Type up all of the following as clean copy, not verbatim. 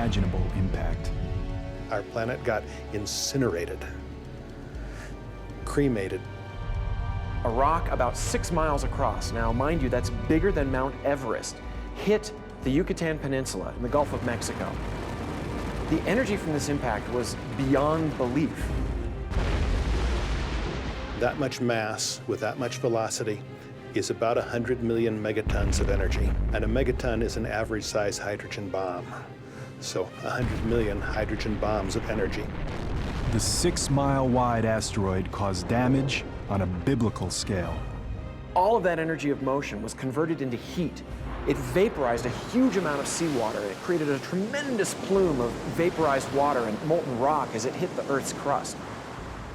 unimaginable impact. Our planet got incinerated, cremated. A rock about 6 miles across, now mind you, that's bigger than Mount Everest, hit the Yucatan Peninsula in the Gulf of Mexico. The energy from this impact was beyond belief. That much mass with that much velocity is about 100 million megatons of energy. And a megaton is an average size hydrogen bomb. So 100 million hydrogen bombs of energy. The 6-mile wide asteroid caused damage on a biblical scale. All of that energy of motion was converted into heat. It vaporized a huge amount of seawater. It created a tremendous plume of vaporized water and molten rock as it hit the Earth's crust.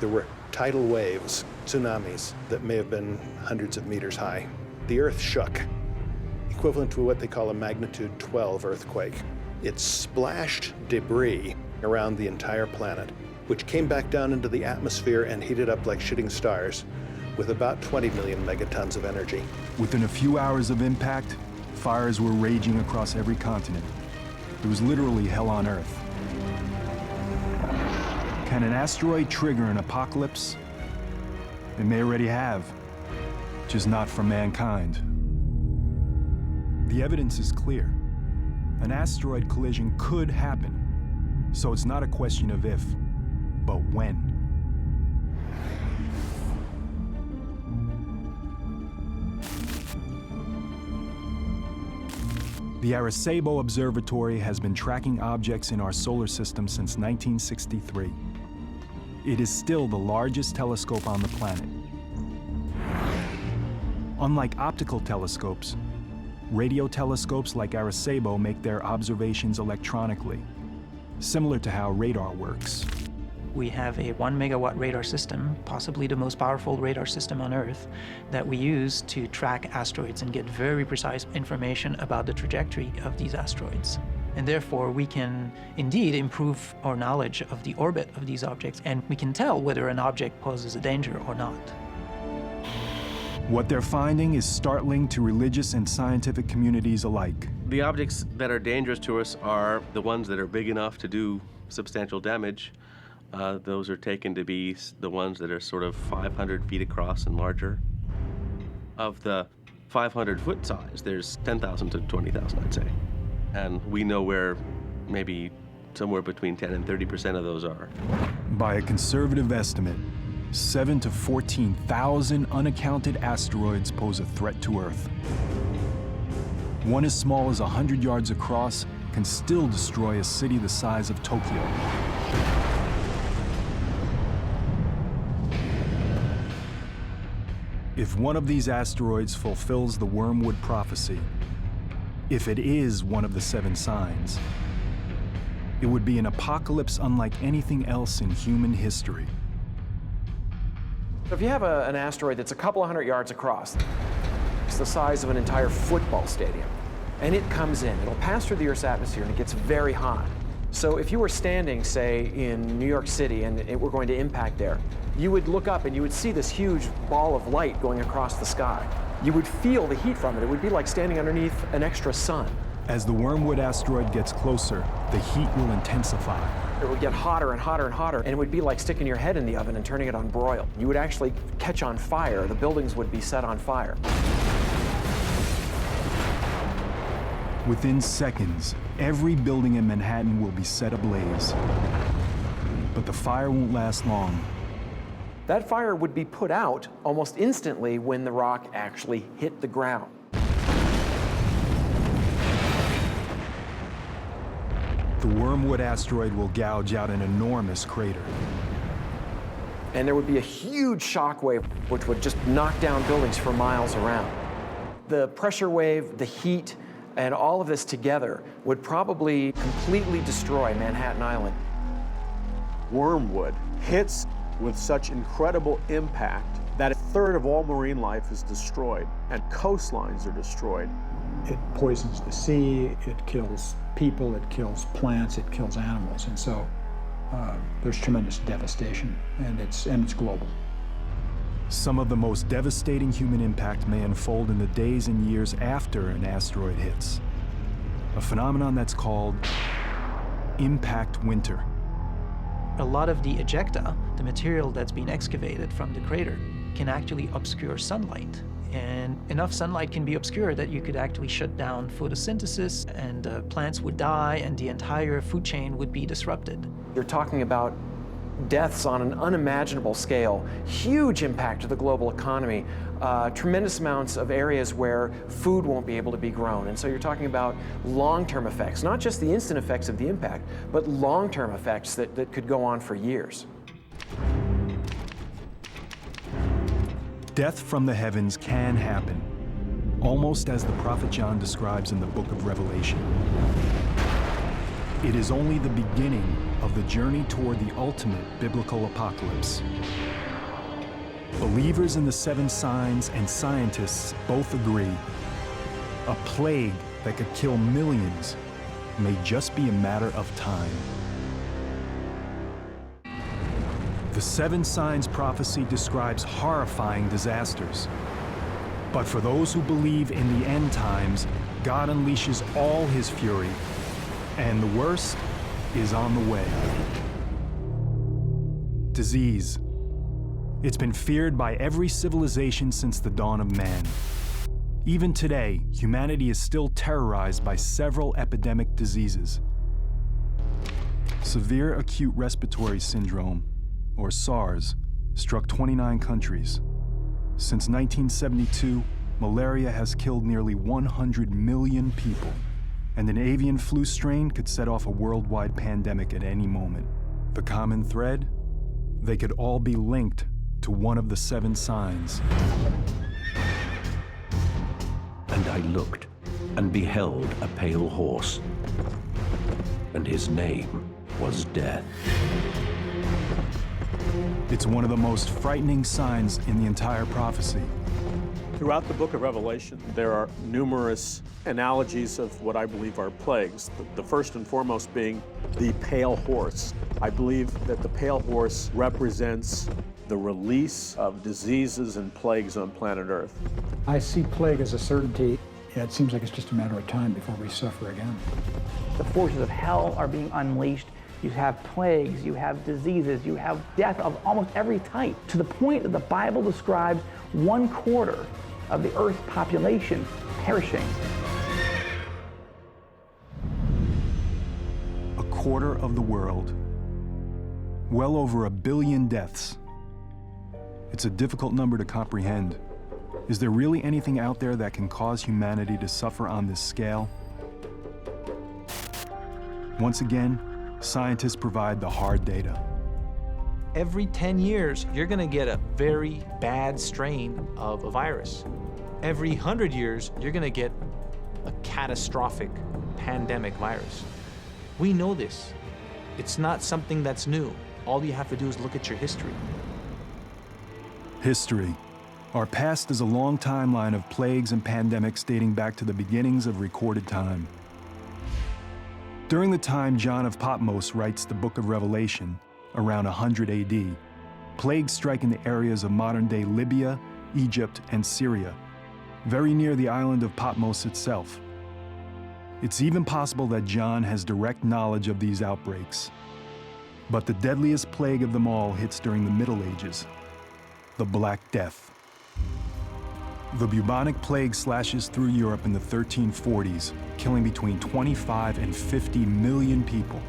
There were tidal waves, tsunamis, that may have been hundreds of meters high. The Earth shook, equivalent to what they call a magnitude 12 earthquake. It splashed debris around the entire planet, which came back down into the atmosphere and heated up like shooting stars with about 20 million megatons of energy. Within a few hours of impact, fires were raging across every continent. It was literally hell on Earth. Can an asteroid trigger an apocalypse? It may already have, just not for mankind. The evidence is clear. An asteroid collision could happen, so it's not a question of if, but when. The Arecibo Observatory has been tracking objects in our solar system since 1963. It is still the largest telescope on the planet. Unlike optical telescopes, radio telescopes like Arecibo make their observations electronically, similar to how radar works. We have a 1 megawatt radar system, possibly the most powerful radar system on Earth, that we use to track asteroids and get very precise information about the trajectory of these asteroids. And therefore, we can indeed improve our knowledge of the orbit of these objects, and we can tell whether an object poses a danger or not. What they're finding is startling to religious and scientific communities alike. The objects that are dangerous to us are the ones that are big enough to do substantial damage. Those are taken to be the ones that are sort of 500 feet across and larger. Of the 500-foot size, there's 10,000 to 20,000, I'd say. And we know where maybe somewhere between 10 and 30% of those are. By a conservative estimate, 7 to 14,000 unaccounted asteroids pose a threat to Earth. One as small as 100 yards across can still destroy a city the size of Tokyo. If one of these asteroids fulfills the Wormwood prophecy, if it is one of the 7 signs, it would be an apocalypse unlike anything else in human history. If you have an asteroid that's a couple of hundred yards across, it's the size of an entire football stadium, and it comes in, it'll pass through the Earth's atmosphere and it gets very hot. So if you were standing, say, in New York City and it were going to impact there, you would look up and you would see this huge ball of light going across the sky. You would feel the heat from it. It would be like standing underneath an extra sun. As the Wormwood asteroid gets closer, the heat will intensify. It would get hotter and hotter and hotter, and it would be like sticking your head in the oven and turning it on broil. You would actually catch on fire. The buildings would be set on fire. Within seconds, every building in Manhattan will be set ablaze. But the fire won't last long. That fire would be put out almost instantly when the rock actually hit the ground. The Wormwood asteroid will gouge out an enormous crater. And there would be a huge shock wave which would just knock down buildings for miles around. The pressure wave, the heat, and all of this together would probably completely destroy Manhattan Island. Wormwood hits with such incredible impact that a third of all marine life is destroyed, and coastlines are destroyed. It poisons the sea, it kills people, it kills plants, it kills animals, and so there's tremendous devastation, and it's global. Some of the most devastating human impact may unfold in the days and years after an asteroid hits. A phenomenon that's called impact winter. A lot of the ejecta, the material that's been excavated from the crater, can actually obscure sunlight. And enough sunlight can be obscured that you could actually shut down photosynthesis, and plants would die, and the entire food chain would be disrupted. You're talking about deaths on an unimaginable scale, huge impact to the global economy, tremendous amounts of areas where food won't be able to be grown. And so you're talking about long-term effects, not just the instant effects of the impact, but long-term effects that could go on for years. Death from the heavens can happen, almost as the prophet John describes in the book of Revelation. It is only the beginning of the journey toward the ultimate biblical apocalypse. Believers in the 7 signs and scientists both agree a plague that could kill millions may just be a matter of time. The 7 signs prophecy describes horrifying disasters. But for those who believe in the end times, God unleashes all his fury, and the worst is on the way. Disease. It's been feared by every civilization since the dawn of man. Even today, humanity is still terrorized by several epidemic diseases. Severe acute respiratory syndrome, or SARS, struck 29 countries. Since 1972, malaria has killed nearly 100 million people, and an avian flu strain could set off a worldwide pandemic at any moment. The common thread? They could all be linked to one of the 7 signs. And I looked, and beheld a pale horse, and his name was Death. It's one of the most frightening signs in the entire prophecy. Throughout the book of Revelation, there are numerous analogies of what I believe are plagues. The first and foremost being the pale horse. I believe that the pale horse represents the release of diseases and plagues on planet Earth. I see plague as a certainty. Yeah, it seems like it's just a matter of time before we suffer again. The forces of hell are being unleashed. You have plagues, you have diseases, you have death of almost every type, to the point that the Bible describes 1/4 of the Earth's population perishing. A quarter of the world. Well over 1 billion deaths. It's a difficult number to comprehend. Is there really anything out there that can cause humanity to suffer on this scale? Once again, scientists provide the hard data. Every 10 years, you're going to get a very bad strain of a virus. Every 100 years, you're going to get a catastrophic pandemic virus. We know this. It's not something that's new. All you have to do is look at your history. History. Our past is a long timeline of plagues and pandemics dating back to the beginnings of recorded time. During the time John of Patmos writes the book of Revelation, around 100 AD, plagues strike in the areas of modern-day Libya, Egypt, and Syria, very near the island of Patmos itself. It's even possible that John has direct knowledge of these outbreaks. But the deadliest plague of them all hits during the Middle Ages, the Black Death. The bubonic plague slashes through Europe in the 1340s, killing between 25 and 50 million people.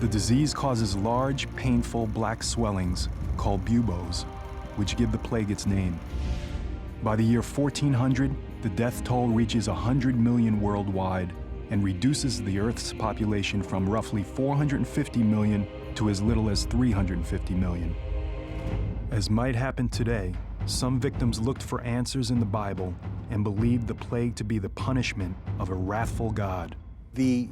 The disease causes large, painful black swellings called buboes, which give the plague its name. By the year 1400, the death toll reaches 100 million worldwide and reduces the Earth's population from roughly 450 million to as little as 350 million. As might happen today, some victims looked for answers in the Bible and believed the plague to be the punishment of a wrathful God. The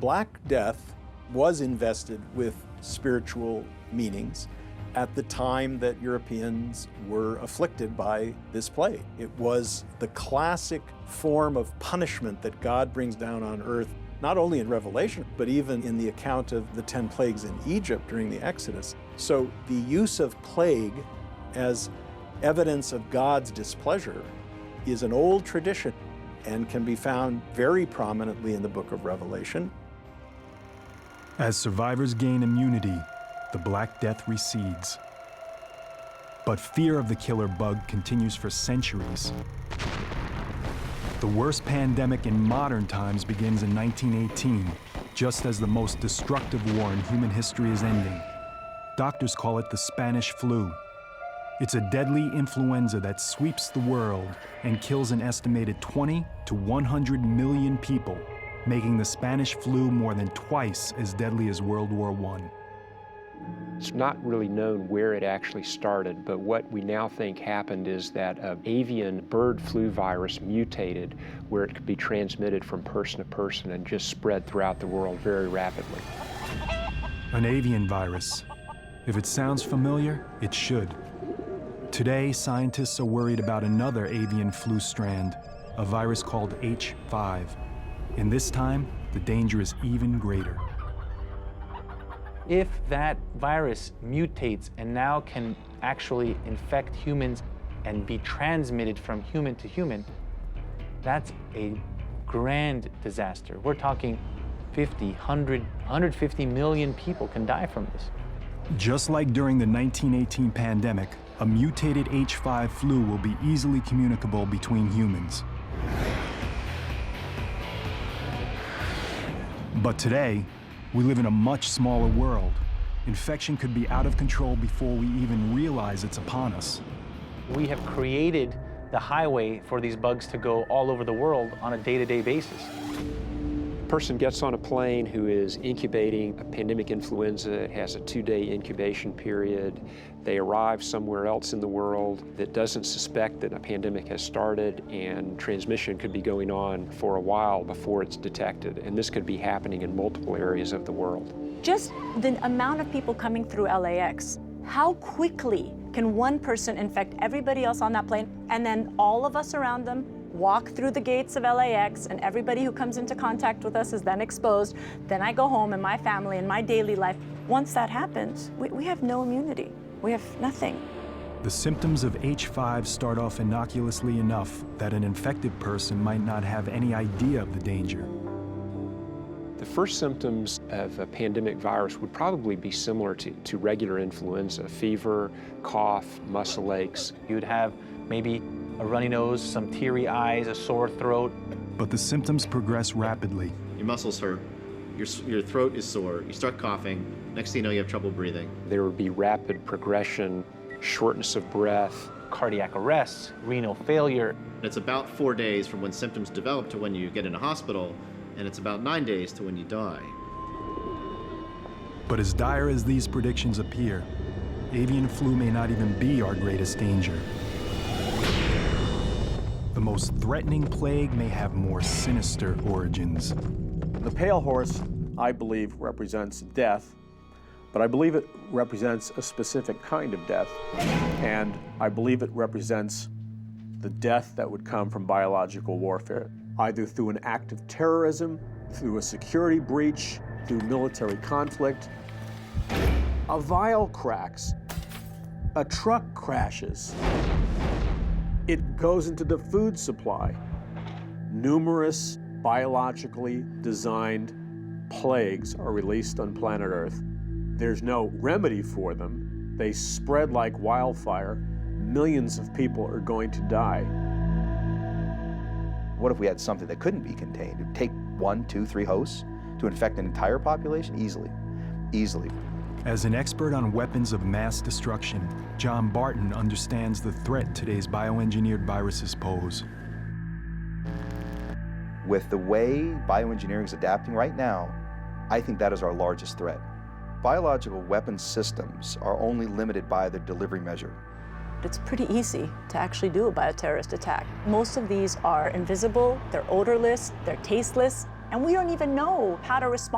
Black Death was invested with spiritual meanings at the time that Europeans were afflicted by this plague. It was the classic form of punishment that God brings down on earth, not only in Revelation, but even in the account of the 10 plagues in Egypt during the Exodus. So the use of plague as evidence of God's displeasure is an old tradition and can be found very prominently in the book of Revelation. As survivors gain immunity, the Black Death recedes. But fear of the killer bug continues for centuries. The worst pandemic in modern times begins in 1918, just as the most destructive war in human history is ending. Doctors call it the Spanish flu. It's a deadly influenza that sweeps the world and kills an estimated 20 to 100 million people, making the Spanish flu more than twice as deadly as World War I. It's not really known where it actually started, but what we now think happened is that an avian bird flu virus mutated where it could be transmitted from person to person and just spread throughout the world very rapidly. An avian virus. If it sounds familiar, it should. Today, scientists are worried about another avian flu strand, a virus called H5. And this time, the danger is even greater. If that virus mutates and now can actually infect humans and be transmitted from human to human, that's a grand disaster. We're talking 50, 100, 150 million people can die from this. Just like during the 1918 pandemic, a mutated H5 flu will be easily communicable between humans. But today, we live in a much smaller world. Infection could be out of control before we even realize it's upon us. We have created the highway for these bugs to go all over the world on a day-to-day basis. A person gets on a plane who is incubating a pandemic influenza. It has a 2-day incubation period. They arrive somewhere else in the world that doesn't suspect that a pandemic has started, and transmission could be going on for a while before it's detected. And this could be happening in multiple areas of the world. Just the amount of people coming through LAX, how quickly can one person infect everybody else on that plane, and then all of us around them walk through the gates of LAX, and everybody who comes into contact with us is then exposed. Then I go home and my family and my daily life. Once that happens, we have no immunity. We have nothing. The symptoms of H5 start off innocuously enough that an infected person might not have any idea of the danger. The first symptoms of a pandemic virus would probably be similar to regular influenza: fever, cough, muscle aches. You'd have maybe a runny nose, some teary eyes, a sore throat. But the symptoms progress rapidly. Your muscles hurt, your throat is sore, you start coughing, next thing you know you have trouble breathing. There would be rapid progression, shortness of breath, cardiac arrest, renal failure. It's about 4 days from when symptoms develop to when you get in a hospital, and it's about 9 days to when you die. But as dire as these predictions appear, avian flu may not even be our greatest danger. The most threatening plague may have more sinister origins. The pale horse, I believe, represents death, but I believe it represents a specific kind of death, and I believe it represents the death that would come from biological warfare, either through an act of terrorism, through a security breach, through military conflict. A vial cracks, a truck crashes, it goes into the food supply. Numerous biologically designed plagues are released on planet Earth. There's no remedy for them. They spread like wildfire. Millions of people are going to die. What if we had something that couldn't be contained? It would take 1, 2, 3 hosts to infect an entire population easily. As an expert on weapons of mass destruction, John Barton understands the threat today's bioengineered viruses pose. With the way bioengineering is adapting right now, I think that is our largest threat. Biological weapons systems are only limited by their delivery measure. It's pretty easy to actually do a bioterrorist attack. Most of these are invisible, they're odorless, they're tasteless, and we don't even know how to respond.